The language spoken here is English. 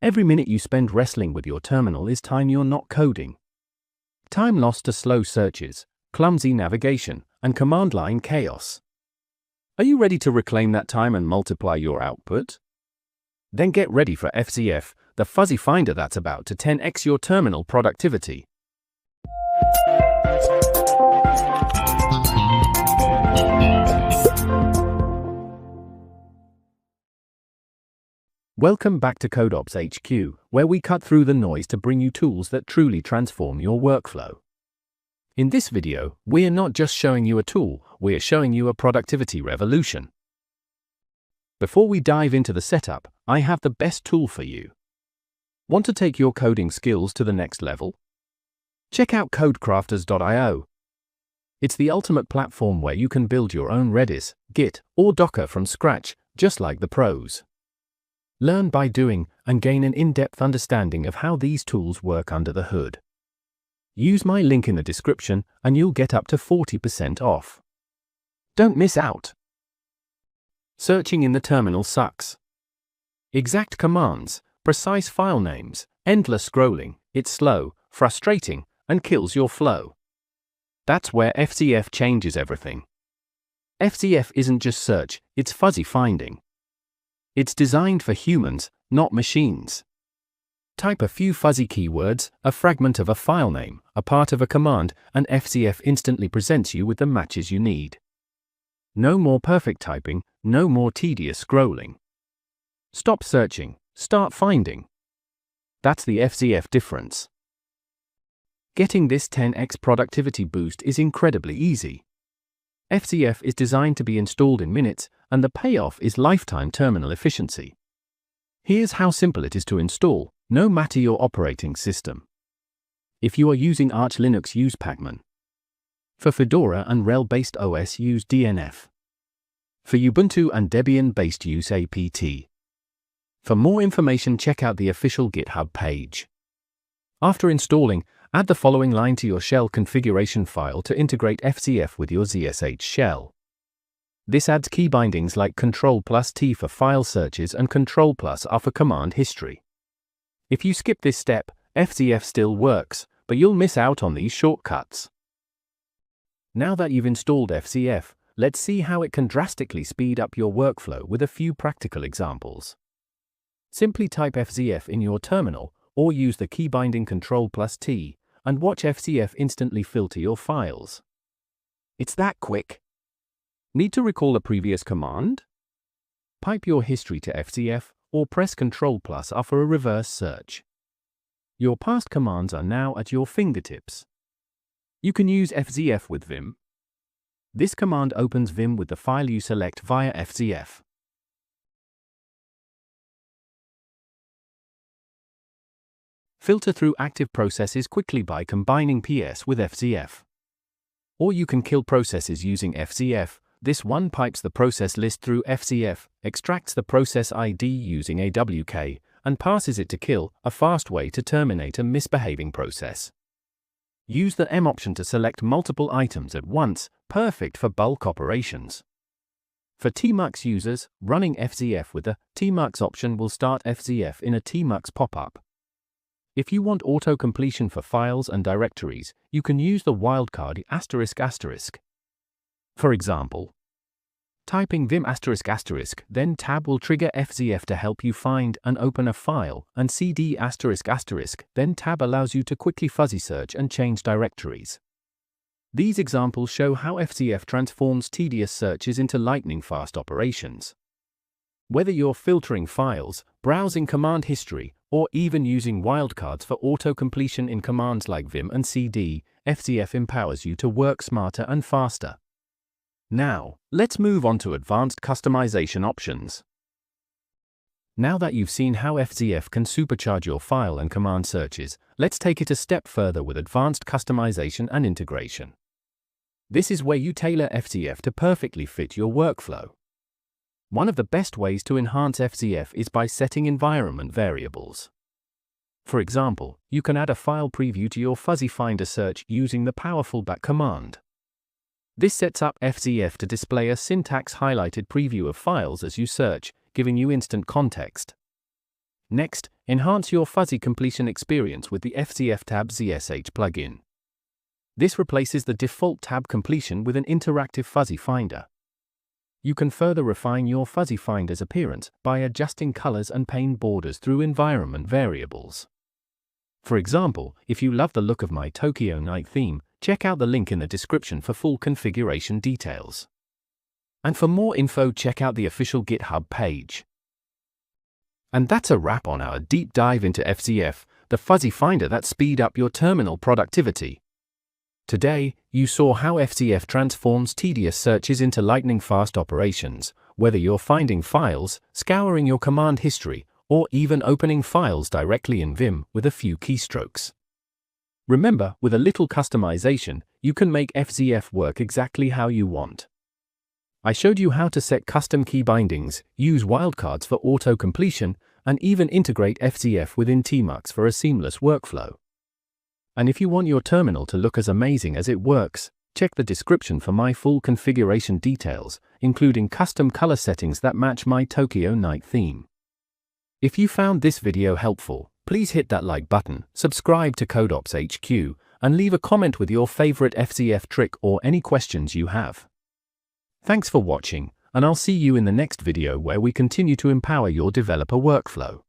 Every minute you spend wrestling with your terminal is time you're not coding. Time lost to slow searches, clumsy navigation, and command line chaos. Are you ready to reclaim that time and multiply your output? Then get ready for FZF, the fuzzy finder that's about to 10x your terminal productivity. Welcome back to CodeOps HQ, where we cut through the noise to bring you tools that truly transform your workflow. In this video, we're not just showing you a tool, we're showing you a productivity revolution. Before we dive into the setup, I have the best tool for you. Want to take your coding skills to the next level? Check out codecrafters.io. It's the ultimate platform where you can build your own Redis, Git, or Docker from scratch, just like the pros. Learn by doing and gain an in-depth understanding of how these tools work under the hood. Use my link in the description and you'll get up to 40% off. Don't miss out. Searching in the terminal sucks. Exact commands, precise file names, endless scrolling, it's slow, frustrating, and kills your flow. That's where FZF changes everything. FZF isn't just search, it's fuzzy finding. It's designed for humans, not machines. Type a few fuzzy keywords, a fragment of a file name, a part of a command, and FZF instantly presents you with the matches you need. No more perfect typing, no more tedious scrolling. Stop searching, start finding. That's the FZF difference. Getting this 10x productivity boost is incredibly easy. FZF is designed to be installed in minutes, and the payoff is lifetime terminal efficiency. Here's how simple it is to install, no matter your operating system. If you are using Arch Linux, use Pacman. For Fedora and RHEL-based OS, use DNF. For Ubuntu and Debian-based, use apt. For more information, check out the official GitHub page. After installing, add the following line to your shell configuration file to integrate FZF with your ZSH shell. This adds keybindings like Ctrl+T for file searches and Ctrl+R for command history. If you skip this step, FZF still works, but you'll miss out on these shortcuts. Now that you've installed FZF, let's see how it can drastically speed up your workflow with a few practical examples. Simply type FZF in your terminal, or use the keybinding Ctrl+T, and watch FZF instantly filter your files. It's that quick. Need to recall a previous command? Pipe your history to FZF, or press Ctrl+R for a reverse search. Your past commands are now at your fingertips. You can use FZF with Vim. This command opens Vim with the file you select via FZF. Filter through active processes quickly by combining PS with FZF. Or you can kill processes using FZF. This one pipes the process list through FZF, extracts the process ID using AWK, and passes it to kill, a fast way to terminate a misbehaving process. Use the M option to select multiple items at once, perfect for bulk operations. For Tmux users, running FZF with the Tmux option will start FZF in a Tmux pop-up. If you want auto-completion for files and directories, you can use the wildcard ***. For example, typing vim ***, then tab will trigger FZF to help you find and open a file, and cd ***, then tab allows you to quickly fuzzy search and change directories. These examples show how FZF transforms tedious searches into lightning-fast operations. Whether you're filtering files, browsing command history, or even using wildcards for auto-completion in commands like vim and cd, FZF empowers you to work smarter and faster. Now, let's move on to advanced customization options. Now that you've seen how FZF can supercharge your file and command searches, let's take it a step further with advanced customization and integration. This is where you tailor FZF to perfectly fit your workflow. One of the best ways to enhance FZF is by setting environment variables. For example, you can add a file preview to your fuzzy finder search using the powerful back command. This sets up FZF to display a syntax-highlighted preview of files as you search, giving you instant context. Next, Enhance your fuzzy completion experience with the fzf-tab ZSH plugin. This replaces the default tab completion with an interactive fuzzy finder. You can further refine your fuzzy finder's appearance by adjusting colors and pane borders through environment variables. For example, if you love the look of my Tokyo night theme, check out the link in the description for full configuration details. And for more info, check out the official GitHub page. And that's a wrap on our deep dive into FZF, the fuzzy finder that speeds up your terminal productivity. Today, you saw how FZF transforms tedious searches into lightning-fast operations, whether you're finding files, scouring your command history, or even opening files directly in Vim with a few keystrokes. Remember, with a little customization, you can make FZF work exactly how you want. I showed you how to set custom key bindings, use wildcards for auto-completion, and even integrate FZF within Tmux for a seamless workflow. And if you want your terminal to look as amazing as it works, check the description for my full configuration details, including custom color settings that match my Tokyo night theme. If you found this video helpful, please hit that like button, subscribe to CodeOps HQ, and leave a comment with your favorite FZF trick or any questions you have. Thanks for watching, and I'll see you in the next video where we continue to empower your developer workflow.